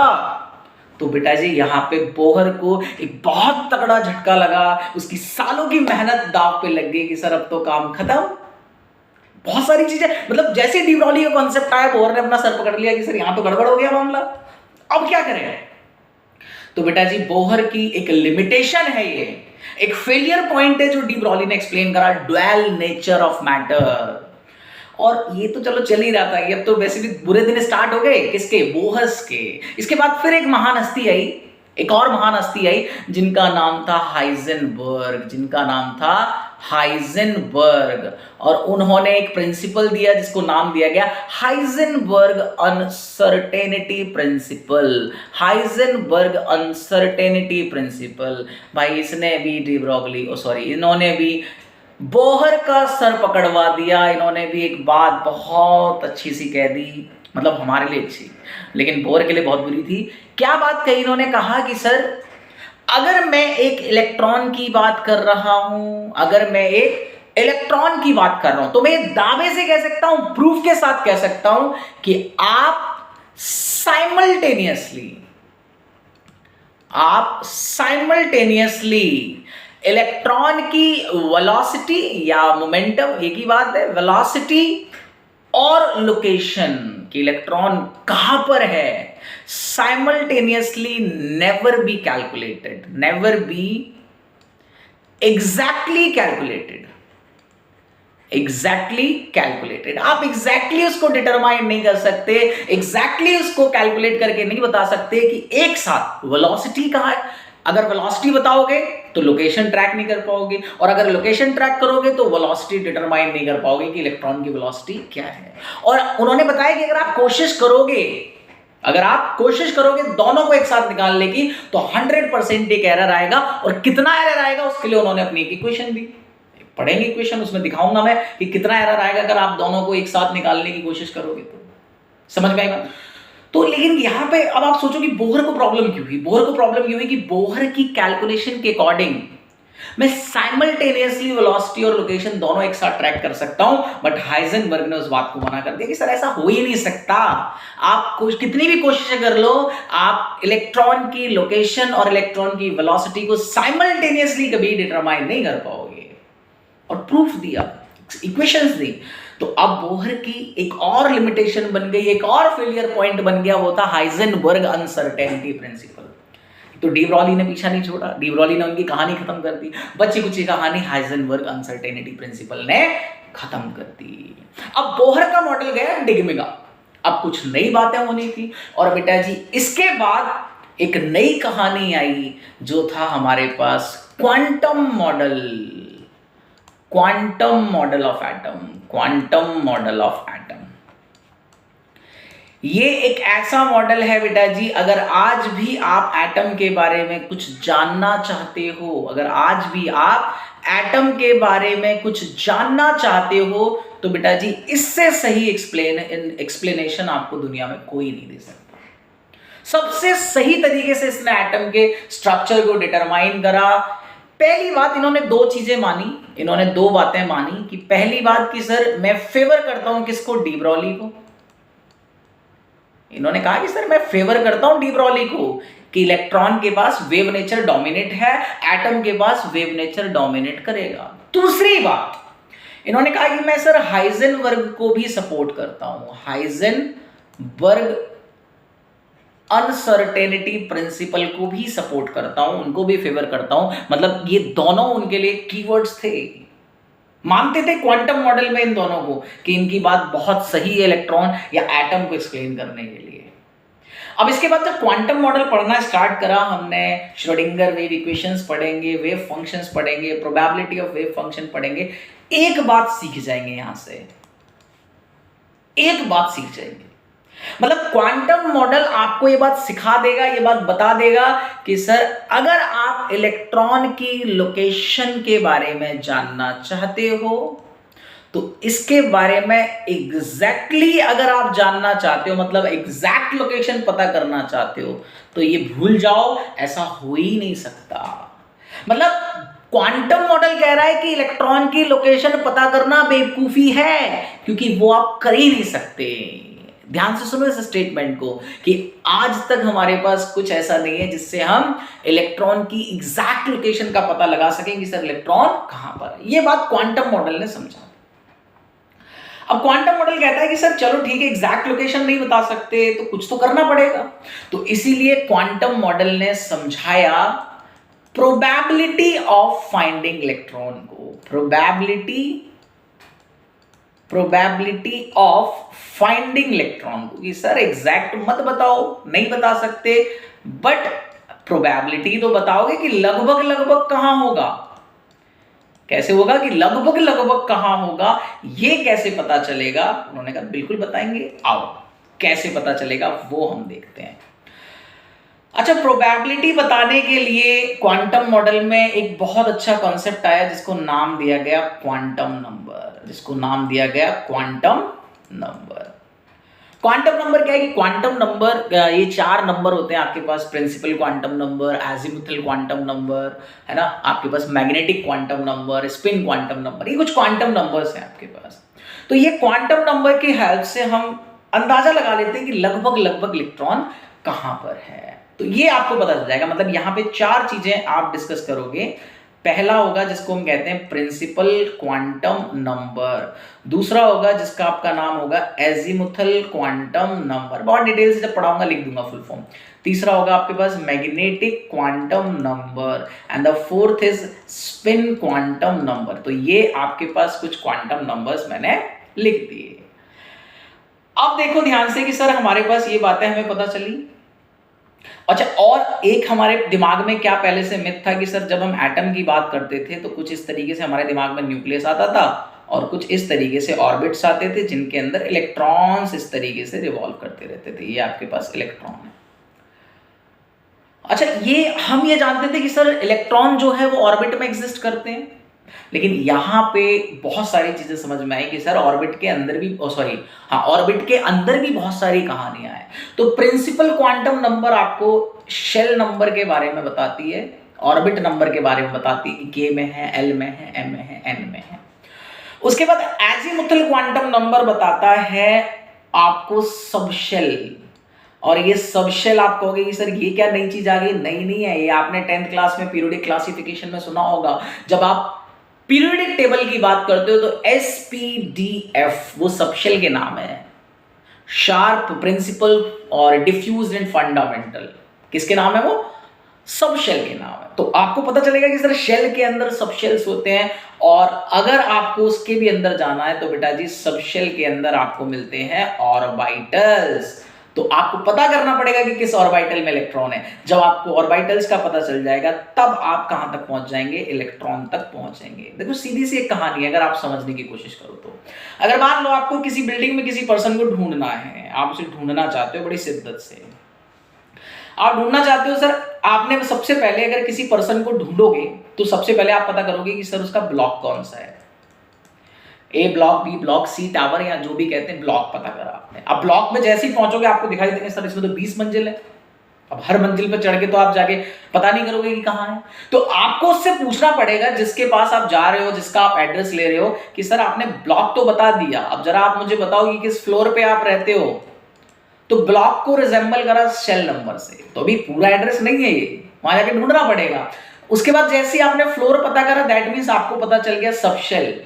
तो बेटा जी यहां पे बोहर को एक बहुत तगड़ा झटका लगा, उसकी सालों की मेहनत दांव पे लग गई कि सर अब तो काम खत्म। बहुत सारी चीजें, मतलब जैसे डी ब्रॉगली का कॉन्सेप्ट आया, बोहर ने अपना सर पकड़ लिया कि सर यहां तो गड़बड़ हो गया मामला, अब क्या करें। तो बेटा जी बोहर की एक लिमिटेशन है, ये एक फेलियर पॉइंट है जो डी ब्रॉगली ने एक्सप्लेन करा, ड्वेल नेचर ऑफ मैटर। और ये तो चलो चल ही रहा था, ये अब तो वैसे भी बुरे दिन स्टार्ट हो गए, किसके, बोहर्स के। इसके बाद फिर एक महान हस्ती आई, एक और महान हस्ती आई जिनका नाम था हाइजेनबर्ग, जिनका नाम था हाइजेनबर्ग, और उन्होंने एक प्रिंसिपल दिया जिसको नाम दिया गया Heisenberg uncertainty principle. Heisenberg uncertainty principle, भाई इसने भी डी ब्रॉगली, इन्होंने भी बोहर का सर पकड़वा दिया। इन्होंने भी एक बात बहुत अच्छी सी कह दी, मतलब हमारे लिए अच्छी, लेकिन बोहर के लिए बहुत बुरी थी। क्या बात कही इन्होंने, कहा कि सर अगर मैं एक इलेक्ट्रॉन की बात कर रहा हूं, अगर मैं एक इलेक्ट्रॉन की बात कर रहा हूं, तो मैं दावे से कह सकता हूं, प्रूफ के साथ कह सकता हूं कि आप साइमल्टेनियसली इलेक्ट्रॉन की वेलोसिटी या मोमेंटम, एक ही बात है, वेलोसिटी और लोकेशन कि इलेक्ट्रॉन कहां पर है, simultaneously never be calculated, never be exactly calculated, आप एग्जैक्टली उसको डिटरमाइन नहीं कर सकते, एग्जैक्टली उसको कैलकुलेट करके नहीं बता सकते कि एक साथ वेलोसिटी कहां है। अगर वेलोसिटी बताओगे तो लोकेशन ट्रैक नहीं कर पाओगे, और अगर लोकेशन ट्रैक करोगे तो वेलोसिटी डिटरमाइन नहीं कर पाओगे कि इलेक्ट्रॉन की वेलोसिटी क्या है। और उन्होंने बताया कि अगर आप कोशिश करोगे अगर आप कोशिश करोगे दोनों को एक साथ निकालने की तो 100% एक एरर आएगा, और कितना एरर आएगा उसके लिए उन्होंने अपनी एक इक्वेशन दी, पढ़ेंगे इक्वेशन, उसमें दिखाऊंगा मैं कि कितना एरर आएगा अगर आप दोनों को एक साथ निकालने की कोशिश करोगे। तो समझ में आएगा। तो लेकिन यहां पे अब आप सोचो कि बोहर को प्रॉब्लम क्यों हुई। बोहर को प्रॉब्लम क्यों हुई कि बोहर की कैलकुलेशन के अकॉर्डिंग मैं साइमल्टेनियसली वेलोसिटी और लोकेशन दोनों एक साथ ट्रैक कर सकता हूं, बट हाइजेनबर्ग ने उस बात को मना कर दिया कि सर ऐसा हो ही नहीं सकता। आप कितनी भी कोशिशें कर लो, आप इलेक्ट्रॉन की लोकेशन और इलेक्ट्रॉन की वेलोसिटी को साइमल्टेनियसली कभी डिटरमाइन नहीं कर पाओगे। और प्रूफ दिया, इक्वेशंस दी। तो अब बोहर की एक और लिमिटेशन बन गई, एक और फेलियर पॉइंट बन गया, वो था हाइजेनबर्ग अनसर्टेनिटी प्रिंसिपल। तो डी ब्रॉली ने पीछा नहीं छोड़ा, डी ब्रॉली ने उनकी कहानी खत्म कर दी, बच्ची कुची कहानी हाइजेनबर्ग अनसर्टेनिटी प्रिंसिपल ने खत्म कर दी। अब बोहर का मॉडल गया डिग्मिगा, अब कुछ नई बातें होनी थी। और बेटा जी इसके बाद एक नई कहानी आई, जो था हमारे पास quantum model, quantum model of atom, quantum model of atom. ये एक ऐसा मॉडल है बेटा जी, अगर आज भी आप एटम के बारे में कुछ जानना चाहते हो, अगर आज भी आप एटम के बारे में कुछ जानना चाहते हो, तो बेटा जी इससे सही एक्सप्लेनेशन आपको दुनिया में कोई नहीं दे सकता। सबसे सही तरीके से इसने एटम के स्ट्रक्चर को डिटरमाइन करा। पहली बात, इन्होंने दो चीजें मानी, इन्होंने दो बातें मानी कि पहली बात कि सर मैं फेवर करता हूं किसको, डी ब्रॉली को। इन्होंने कहा कि सर मैं फेवर करता हूं डी ब्रॉली को कि इलेक्ट्रॉन के पास वेव नेचर डोमिनेट है, एटम के पास वेव नेचर डोमिनेट करेगा। दूसरी बात, इन्होंने कहा कि मैं सर हाइजेनबर्ग को भी सपोर्ट करता हूं, हाइजेनबर्ग अनसर्टेनिटी प्रिंसिपल को भी सपोर्ट करता हूं, उनको भी फेवर करता हूं। मतलब ये दोनों उनके लिए कीवर्ड्स थे, मानते थे क्वांटम मॉडल में इन दोनों को कि इनकी बात बहुत सही है इलेक्ट्रॉन या एटम को एक्सप्लेन करने के लिए। अब इसके बाद जब क्वांटम मॉडल पढ़ना स्टार्ट करा हमने, श्रोडिंगर वेव इक्वेशंस पढ़ेंगे, वेव फंक्शंस पढ़ेंगे, प्रोबेबिलिटी ऑफ वेव फंक्शन पढ़ेंगे। एक बात सीख जाएंगे यहां से, एक बात सीख जाएंगे। मतलब क्वांटम मॉडल आपको ये बात सिखा देगा, ये बात बता देगा कि सर अगर आप इलेक्ट्रॉन की लोकेशन के बारे में जानना चाहते हो, तो इसके बारे में एग्जैक्टली अगर आप जानना चाहते हो, मतलब एग्जैक्ट लोकेशन पता करना चाहते हो, तो ये भूल जाओ, ऐसा हो ही नहीं सकता। मतलब क्वांटम मॉडल कह रहा है कि इलेक्ट्रॉन की लोकेशन पता करना बेवकूफी है, क्योंकि वो आप कर ही नहीं सकते। ध्यान से सुनो इस स्टेटमेंट को कि आज तक हमारे पास कुछ ऐसा नहीं है जिससे हम इलेक्ट्रॉन की एग्जैक्ट लोकेशन का पता लगा सकें कि सर इलेक्ट्रॉन कहां पर है। यह बात क्वांटम मॉडल ने समझा। अब क्वांटम मॉडल कहता है कि सर चलो ठीक है, एग्जैक्ट लोकेशन नहीं बता सकते तो कुछ तो करना पड़ेगा। तो इसीलिए क्वांटम मॉडल ने समझाया प्रोबेबिलिटी ऑफ फाइंडिंग इलेक्ट्रॉन को, प्रोबेबिलिटी ऑफ फाइंडिंग इलेक्ट्रॉन को, कि सर एग्जैक्ट मत बताओ, नहीं बता सकते, बट प्रोबेबिलिटी तो बताओगे कि लगभग लगभग कहां होगा। कैसे होगा कि लगभग लगभग कहां होगा, ये कैसे पता चलेगा। उन्होंने कहा बिल्कुल बताएंगे, आओ कैसे पता चलेगा वो हम देखते हैं। अच्छा, प्रोबेबिलिटी बताने के लिए क्वांटम मॉडल में एक बहुत अच्छा कॉन्सेप्ट आया जिसको नाम दिया गया क्वांटम नंबर, जिसको नाम दिया गया क्वांटम नंबर। क्वांटम नंबर क्या है कि क्वांटम नंबर, ये 4 नंबर होते हैं आपके पास, principal quantum number, azimuthal quantum number, है ना, आपके पास magnetic quantum number, spin quantum number, ये कुछ क्वांटम नंबर्स हैं आपके पास। तो ये क्वांटम नंबर की हेल्प से हम अंदाजा लगा लेते हैं कि लगभग लगभग इलेक्ट्रॉन कहां पर है। तो ये आपको पता चल जाएगा। मतलब यहां पे 4 चीजें आप डिस्कस करोगे। पहला होगा जिसको हम कहते हैं प्रिंसिपल क्वांटम नंबर, दूसरा होगा जिसका आपका नाम होगा एजीमुथल क्वांटम नंबर, बहुत डिटेल से जब पढ़ाऊंगा लिख दूंगा फुल फॉर्म। तीसरा होगा आपके पास magnetic quantum number, and the fourth is spin quantum number. तो ये आपके पास कुछ क्वांटम नंबर्स मैंने लिख दिए। अब देखो ध्यान से कि सर हमारे पास ये बातें हमें पता चली। अच्छा, और एक हमारे दिमाग में क्या पहले से मिथ था कि सर जब हम एटम की बात करते थे तो कुछ इस तरीके से हमारे दिमाग में न्यूक्लियस आता था और कुछ इस तरीके से ऑर्बिट्स आते थे जिनके अंदर इलेक्ट्रॉन्स इस तरीके से रिवॉल्व करते रहते थे। ये आपके पास इलेक्ट्रॉन है। अच्छा, ये हम ये जानते थे कि सर इलेक्ट्रॉन जो है वो ऑर्बिट में एग्जिस्ट करते हैं, लेकिन यहां पे बहुत सारी चीजें समझ में आई कि सर ऑर्बिट के अंदर भी ऑर्बिट के अंदर भी बहुत सारी कहानियां हैं। तो प्रिंसिपल क्वांटम नंबर आपको शेल नंबर के बारे में बताती है, ऑर्बिट नंबर के बारे में बताती है कि के में है, एल में है, एम में है, एन में है। उसके बाद एजीमुथल क्वांटम नंबर बताता है आपको सबशेल। और ये सबशेल आप कहोगे कि सर ये क्या नई चीज आ गई? नहीं है, ये आपने 10th क्लास में पीरियोडिक क्लासिफिकेशन में सुना होगा। जब आप पीरियोडिक टेबल की बात करते हो तो SPDF वो सबशेल के नाम है, शार्प, प्रिंसिपल और डिफ्यूज्ड एंड फंडामेंटल। किसके नाम है? वो सबशेल के नाम है। तो आपको पता चलेगा कि सर शेल के अंदर सबशेल्स होते हैं, और अगर आपको उसके भी अंदर जाना है तो बेटा जी सबशेल के अंदर आपको मिलते हैं ऑर्बिटल्स। तो आपको पता करना पड़ेगा कि किस ऑर्बिटल में इलेक्ट्रॉन है। जब आपको ऑर्बिटल्स का पता चल जाएगा तब आप कहां तक पहुंच जाएंगे? इलेक्ट्रॉन तक पहुंचेंगे। देखो सीधी सी एक कहानी है, अगर आप समझने की कोशिश करो तो। अगर मान लो आपको किसी बिल्डिंग में किसी पर्सन को ढूंढना है, आप उसे ढूंढना चाहते हो बड़ी शिद्दत से, आप ढूंढना चाहते हो सर, आपने सबसे पहले अगर किसी पर्सन को ढूंढोगे तो सबसे पहले आप पता करोगे कि सर उसका ब्लॉक कौन सा है। ए ब्लॉक, बी ब्लॉक, सी टावर, या जो भी कहते हैं, ब्लॉक पता करा आपने। अब ब्लॉक में जैसे ही पहुंचोगे आपको दिखाई देंगे सर इसमें तो 20 मंजिल है। अब हर मंजिल पर चढ़ के तो आप जाके पता नहीं करोगे कि कहाँ है। तो आपको उससे पूछना पड़ेगा जिसके पास आप जा रहे हो, जिसका आप एड्रेस ले रहे हो, कि सर आपने ब्लॉक तो बता दिया, अब जरा आप मुझे बताओ कि किस फ्लोर पे आप रहते हो। तो ब्लॉक को रिजेंबल करा शेल नंबर से, तो अभी पूरा एड्रेस नहीं है ये, वहां जाके ढूंढना पड़ेगा। उसके बाद जैसे ही आपने फ्लोर पता करा, दैट मींस आपको पता चल गया सबशेल।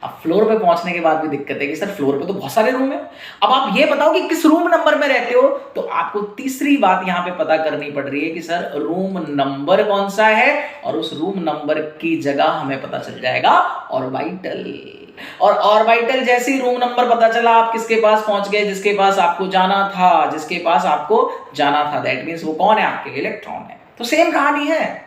अब फ्लोर पे पहुंचने के बाद भी दिक्कत है कि सर फ्लोर पे तो बहुत सारे रूम है। अब आप ये बताओ कि किस रूम नंबर में रहते हो, तो आपको तीसरी बात यहां पे पता करनी पड़ रही है कि सर रूम नंबर कौन सा है, और उस रूम नंबर की जगह हमें पता चल जाएगा ऑर्बिटल। और ऑर्बिटल जैसे ही रूम नंबर पता चला, आप किसके पास पहुंच गए? जिसके पास आपको जाना था, जिसके पास आपको जाना था, दैट मींस वो कौन है? आपके इलेक्ट्रॉन है। तो सेम कहानी है।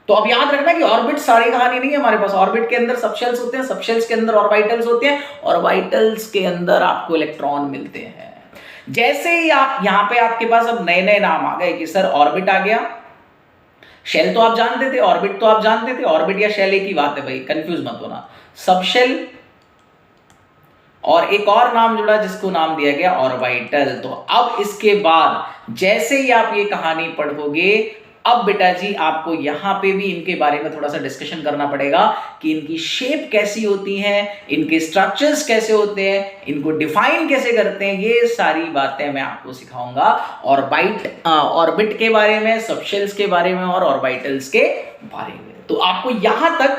तो अब याद रखना कि ऑर्बिट सारी कहानी नहीं है हमारे पास। ऑर्बिट के अंदर सबशेल्स होते हैं, सबशेल्स के अंदर ऑर्बिटल्स होते हैं, ऑर्बिटल्स के अंदर आपको इलेक्ट्रॉन मिलते हैं। जैसे ही आप यहां पे आपके पास अब नए नए नाम आ गए कि सर ऑर्बिट आ गया, शेल तो आप जानते थे, ऑर्बिट तो आप जानते थे। ऑर्बिट या शेल एक ही बात है भाई, कंफ्यूज मत होना। सबशेल और एक और नाम जुड़ा जिसको नाम दिया गया ऑर्बिटल। तो अब इसके बाद जैसे ही आप ये कहानी पढ़ोगे, अब बेटा जी आपको यहां पे भी इनके बारे में थोड़ा सा डिस्कशन करना पड़ेगा कि इनकी शेप कैसी होती है, इनके स्ट्रक्चर्स कैसे होते हैं, इनको डिफाइन कैसे करते हैं। ये सारी बातें मैं आपको सिखाऊंगा ऑर्बिट के बारे में, सबशेल्स के बारे में और ऑर्बिटल्स के बारे में। तो आपको यहां तक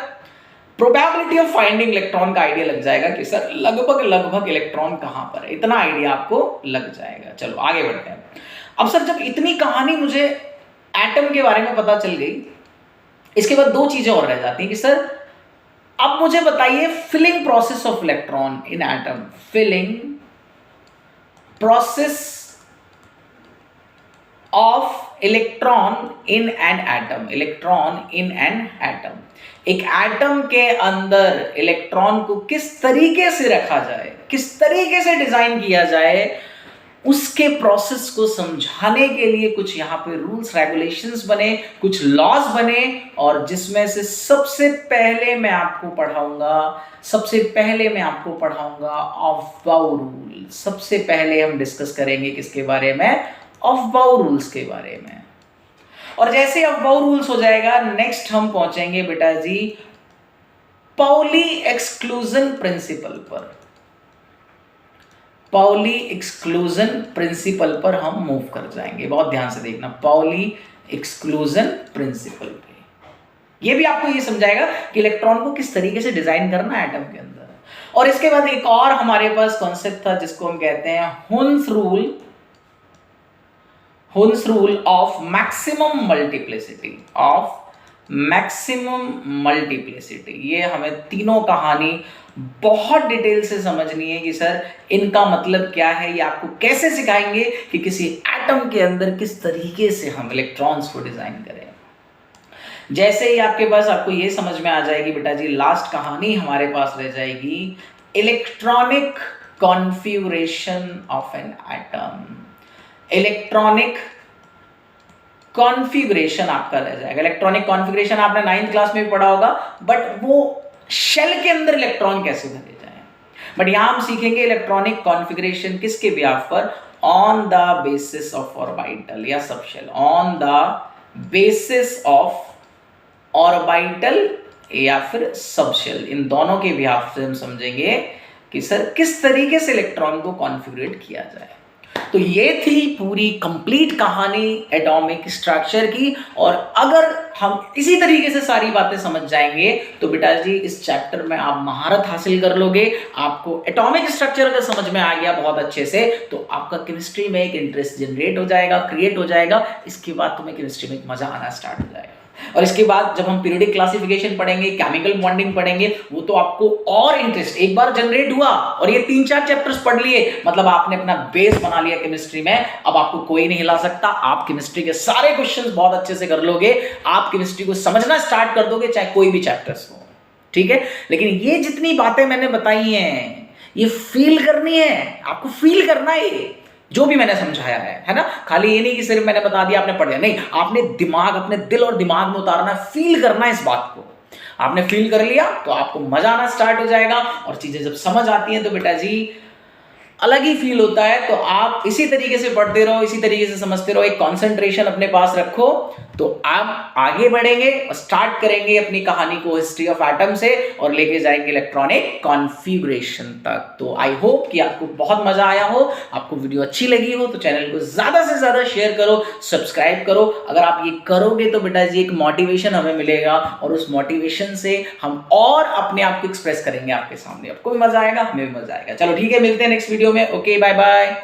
प्रोबेबिलिटी ऑफ फाइंडिंग इलेक्ट्रॉन का आइडिया लग जाएगा कि सर लगभग इलेक्ट्रॉन कहां पर है, इतना आइडिया आपको लग जाएगा। चलो आगे बढ़ते हैं। अब सर जब इतनी कहानी मुझे एटम के बारे में पता चल गई, इसके बाद दो चीजें और रह जाती हैं कि सर अब मुझे बताइए filling process of electron in atom. Filling process of electron in an atom. Electron in an atom, एक एटम के अंदर इलेक्ट्रॉन को किस तरीके से रखा जाए, किस तरीके से डिजाइन किया जाए, उसके प्रोसेस को समझाने के लिए कुछ यहां पे रूल्स रेगुलेशंस बने, कुछ लॉज बने, और जिसमें से सबसे पहले मैं आपको पढ़ाऊंगा अफबाउ रूल। सबसे पहले हम डिस्कस करेंगे किसके बारे में? अफबाउ रूल्स के बारे में। और जैसे अफबाउ रूल्स हो जाएगा, नेक्स्ट हम पहुंचेंगे बेटा जी पाउली एक्सक्लूजन प्रिंसिपल पर। पाउली एक्सक्लूजन प्रिंसिपल पर हम मूव कर जाएंगे। बहुत ध्यान से देखना, पाउली एक्सक्लूजन प्रिंसिपल पे ये भी आपको ये समझाएगा कि इलेक्ट्रॉन को किस तरीके से डिजाइन करना है एटम के अंदर। और इसके बाद एक और हमारे पास कॉन्सेप्ट था जिसको हम कहते हैं Hund's rule of maximum multiplicity. ये हमें तीनों कहानी बहुत डिटेल से समझनी है कि सर इनका मतलब क्या है। ये आपको कैसे सिखाएंगे कि किसी एटम के अंदर किस तरीके से हम इलेक्ट्रॉन्स को डिजाइन करें। जैसे ही आपके पास आपको ये समझ में आ जाएगी बेटा जी, लास्ट कहानी हमारे पास रह जाएगी electronic configuration of an atom. Electronic configuration आपका रह जाएगा। इलेक्ट्रॉनिक कॉन्फ़िगरेशन आपने 9th क्लास में भी पढ़ा होगा, बट वो शेल के अंदर इलेक्ट्रॉन कैसे भरे जाएं। बट यहां हम सीखेंगे इलेक्ट्रॉनिक कॉन्फ़िगरेशन किसके बिहाफ पर, on the basis of orbital या subshell, on the basis of orbital या फिर सबशेल। इन दोनों के बिहाफ से हम समझेंगे कि सर किस तरीके से इलेक्ट्रॉन को कॉन्फ़िगरेट किया जाए। तो ये थी पूरी कंप्लीट कहानी एटॉमिक स्ट्रक्चर की। और अगर हम इसी तरीके से सारी बातें समझ जाएंगे तो बेटा जी इस चैप्टर में आप महारत हासिल कर लोगे। आपको एटॉमिक स्ट्रक्चर अगर समझ में आ गया बहुत अच्छे से तो आपका केमिस्ट्री में एक इंटरेस्ट जनरेट हो जाएगा, क्रिएट हो जाएगा। इसके बाद तुम्हें केमिस्ट्री में एक मजा आना स्टार्ट हो जाएगा। और इसके बाद जब हम पीरियोडिक क्लासिफिकेशन पढ़ेंगे, केमिकल बॉन्डिंग पढ़ेंगे, वो तो आपको और इंटरेस्ट एक बार जनरेट हुआ और ये 3-4 चैप्टर्स पढ़ लिए, मतलब आपने अपना बेस बना लिया केमिस्ट्री में। अब आपको कोई नहीं हिला सकता। आप केमिस्ट्री के सारे क्वेश्चंस बहुत अच्छे से कर लोगे। आप केमिस्ट्री को समझना स्टार्ट कर दोगे, चाहे कोई भी चैप्टर्स हो, ठीक है। लेकिन ये जितनी बातें मैंने बताई हैं ये फील करनी है, आपको फील करना है ये जो भी मैंने समझाया है ना। खाली ये नहीं कि सिर्फ मैंने बता दिया आपने पढ़ लिया, नहीं, आपने दिमाग, अपने दिल और दिमाग में उतारना, फील करना है इस बात को। आपने फील कर लिया तो आपको मजा आना स्टार्ट हो जाएगा। और चीजें जब समझ आती हैं तो बेटा जी अलग ही फील होता है। तो आप इसी तरीके से पढ़ते रहो, इसी तरीके से समझते रहो, एक कंसंट्रेशन अपने पास रखो तो आप आगे बढ़ेंगे और स्टार्ट करेंगे अपनी कहानी को हिस्ट्री ऑफ एटम से और लेके जाएंगे इलेक्ट्रॉनिक कॉन्फ़िगरेशन तक। तो आई होप कि आपको बहुत मजा आया हो। आपको वीडियो अच्छी लगी हो तो चैनल को ज्यादा से ज्यादा शेयर करो, सब्सक्राइब करो। अगर आप ये करोगे तो बेटा जी एक मोटिवेशन हमें मिलेगा और उस मोटिवेशन से हम और अपने आप को एक्सप्रेस करेंगे आपके सामने। आपको भी मजा आएगा, हमें भी मजा आएगा। चलो ठीक है, मिलते हैं नेक्स्ट वीडियो में। Okay, bye bye.